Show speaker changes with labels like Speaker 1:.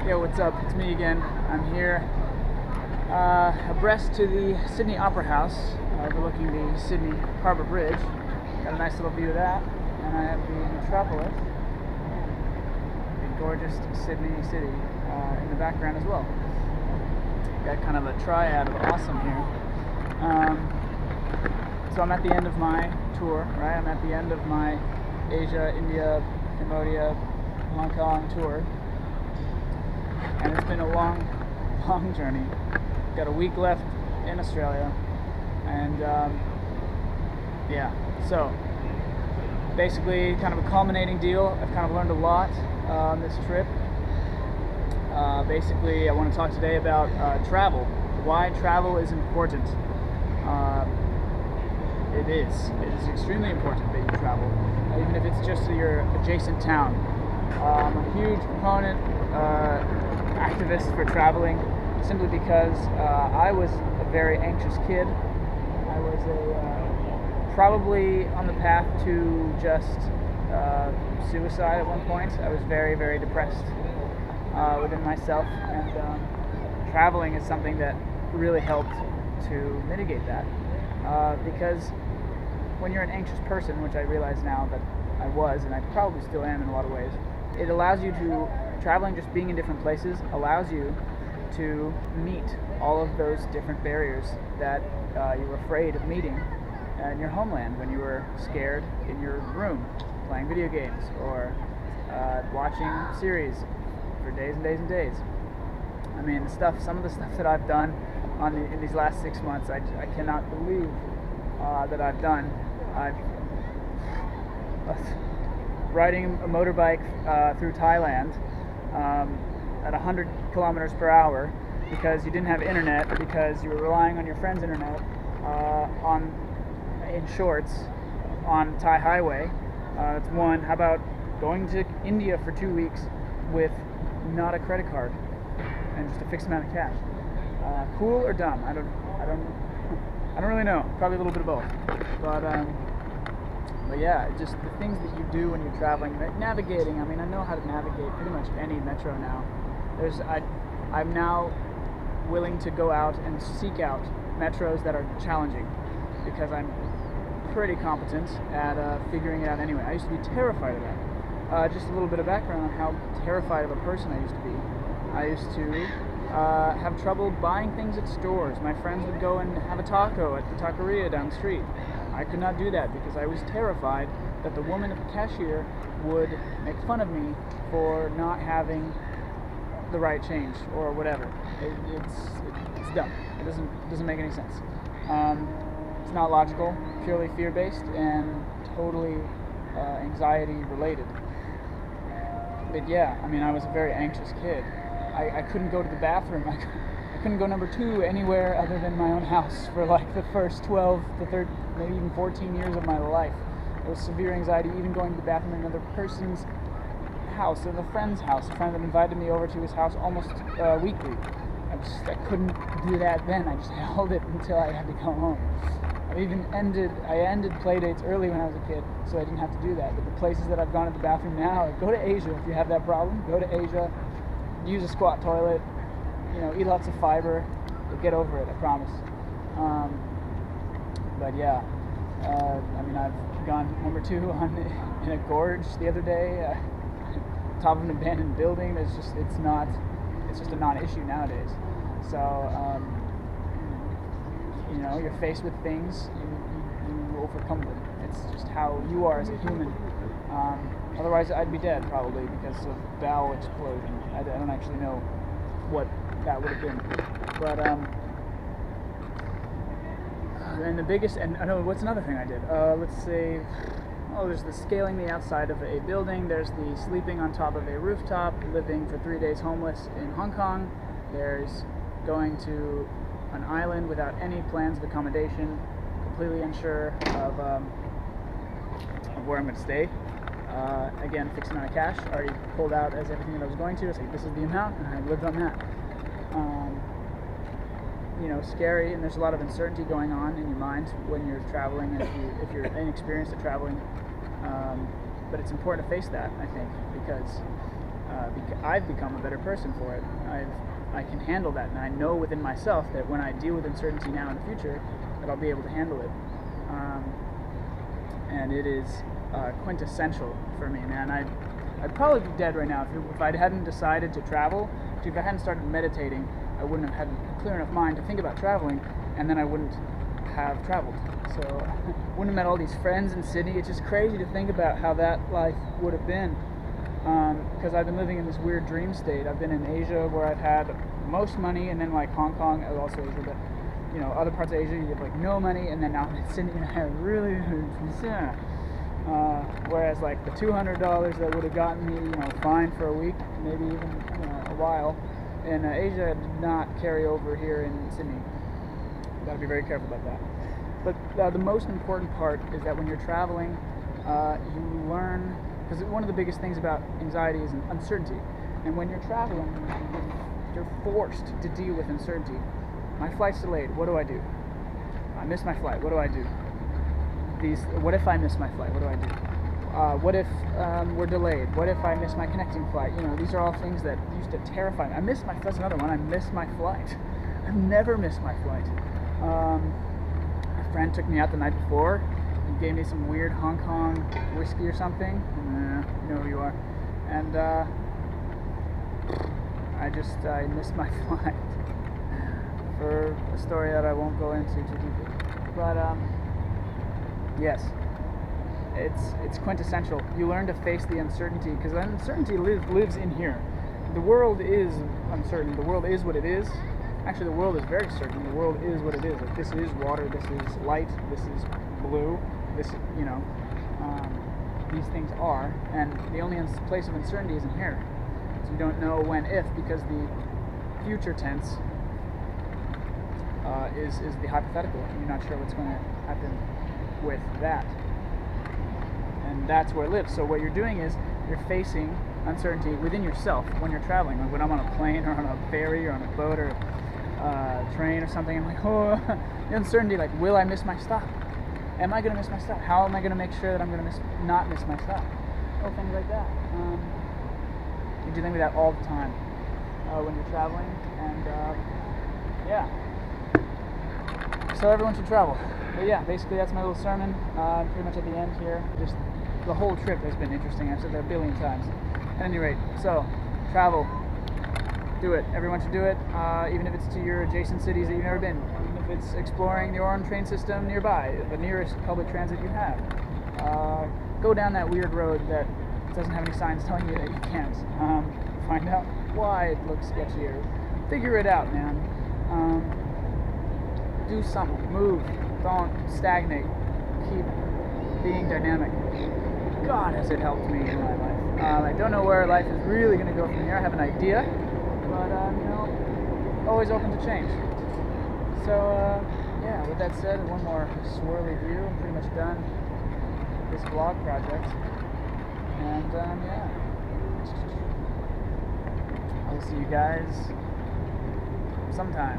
Speaker 1: Yo, what's up? It's me again. I'm here abreast to the Sydney Opera House, overlooking the Sydney Harbour Bridge. Got a nice little view of that, and I have the metropolis, the gorgeous Sydney city, in the background as well. Got kind of a triad of awesome here. So I'm at the end of my tour, right? I'm at the end of my Asia, India, Cambodia, Hong Kong tour. And it's been a long journey. Got a week left in Australia, and yeah, so basically kind of a culminating deal. I've kind of learned a lot on this trip. Basically, I want to talk today about travel, why travel is important. It is extremely important that you travel, even if it's just to your adjacent town. I'm a huge proponent, activist for traveling, simply because I was a very anxious kid. I was probably on the path to just suicide at one point. I was very, very depressed within myself, and traveling is something that really helped to mitigate that. Because when you're an anxious person, which I realize now that I was, and I probably still am in a lot of ways, it allows you to, traveling, just being in different places, allows you to meet all of those different barriers that you were afraid of meeting in your homeland when you were scared in your room playing video games or watching series for days and days and days. I mean, some of the stuff that I've done in these last 6 months, I cannot believe that I've done. Riding a motorbike through Thailand at 100 kilometers per hour because you didn't have internet, because you were relying on your friend's internet in shorts on Thai highway. That's one. How about going to India for 2 weeks with not a credit card and just a fixed amount of cash? Cool or dumb? I don't really know. Probably a little bit of both. But yeah, just the things that you do when you're traveling, navigating. I mean, I know how to navigate pretty much any metro now. I'm now willing to go out and seek out metros that are challenging, because I'm pretty competent at figuring it out anyway. I used to be terrified of that. Just a little bit of background on how terrified of a person I used to be. I used to have trouble buying things at stores. My friends would go and have a taco at the taqueria down the street. I could not do that because I was terrified that the woman at the cashier would make fun of me for not having the right change or whatever. It's dumb. It doesn't make any sense. It's not logical, purely fear-based, and totally anxiety related. But yeah, I mean, I was a very anxious kid. I couldn't go to the bathroom. I couldn't go number 2 anywhere other than my own house for like the first 12 to 13, maybe even 14 years of my life. There was severe anxiety even going to the bathroom in another person's house, in a friend's house, a friend that invited me over to his house almost weekly. I couldn't do that then. I just held it until I had to come home. I ended play dates early when I was a kid, so I didn't have to do that. But the places that I've gone to the bathroom now, go to Asia if you have that problem. Go to Asia, use a squat toilet, eat lots of fiber. You'll get over it, I promise. But yeah, I mean, I've gone number 2 in a gorge the other day, top of an abandoned building. It's just a non-issue nowadays. So you're faced with things, you overcome them. It's just how you are as a human. Otherwise, I'd be dead probably because of bowel explosion. I don't actually know what that would have been. But and the biggest, and I know what's another thing I did. Let's say, there's the scaling the outside of a building. There's the sleeping on top of a rooftop, living for 3 days homeless in Hong Kong. There's going to an island without any plans of accommodation, completely unsure of where I'm going to stay. Again, fixed amount of cash, already pulled out as everything that I was going to. It's like, this is the amount, and I lived on that. Scary, and there's a lot of uncertainty going on in your mind when you're traveling, and if you're inexperienced at traveling. But it's important to face that, I think, because I've become a better person for it. I can handle that, and I know within myself that when I deal with uncertainty now in the future, that I'll be able to handle it. And it is quintessential for me, man. I'd probably be dead right now if I hadn't decided to travel. If I hadn't started meditating, I wouldn't have had a clear enough mind to think about traveling, and then I wouldn't have traveled. So wouldn't have met all these friends in Sydney. It's just crazy to think about how that life would have been. Because I've been living in this weird dream state. I've been in Asia where I've had most money, and then like Hong Kong, also Asia, but you know, other parts of Asia you have like no money, and then now I'm in Sydney and I have really whereas like the $200 that would have gotten me, you know, fine for a week, maybe even, you know, a while, in Asia did not carry over here in Sydney. Got to be very careful about that. But the most important part is that when you're traveling, you learn, because one of the biggest things about anxiety is uncertainty. And when you're traveling, you're forced to deal with uncertainty. My flight's delayed. What do I do? I miss my flight. What do I do? What if I miss my flight? What do I do? What if we're delayed? What if I miss my connecting flight? You know, these are all things that used to terrify me. That's another one. I missed my flight. I've never missed my flight. A friend took me out the night before. He gave me some weird Hong Kong whiskey or something. You know who you are. And I missed my flight for a story that I won't go into too deeply. But yes, it's quintessential. You learn to face the uncertainty, because uncertainty lives in here. The world is uncertain. The world is what it is. Actually, the world is very certain. The world is what it is. Like, this is water. This is light. This is blue. This, you know, these things are. And the only place of uncertainty is in here. So you don't know when, if, because the future tense is the hypothetical. You're not sure what's going to happen with that. And that's where it lives. So what you're doing is you're facing uncertainty within yourself when you're traveling. Like when I'm on a plane or on a ferry or on a boat or a train or something, I'm like, oh, the uncertainty, like, will I miss my stop? Am I going to miss my stop? How am I going to make sure that I'm going to not miss my stop? Oh, things like that. You're dealing with that all the time when you're traveling, and yeah. So everyone should travel. But yeah, basically that's my little sermon. Pretty much at the end here. Just the whole trip has been interesting. I've said that a billion times. At any rate, so travel. Do it. Everyone should do it, even if it's to your adjacent cities that you've never been. Even if it's exploring the Oran train system nearby, the nearest public transit you have. Go down that weird road that doesn't have any signs telling you that you can't. Find out why it looks sketchy, or figure it out, man. Do something. Move. Don't stagnate. Keep being dynamic. God, has it helped me in my life. I don't know where life is really going to go from here. I have an idea, but you know, always open to change. So yeah, with that said, one more swirly view. I'm pretty much done this vlog project, and yeah, I'll see you guys sometime.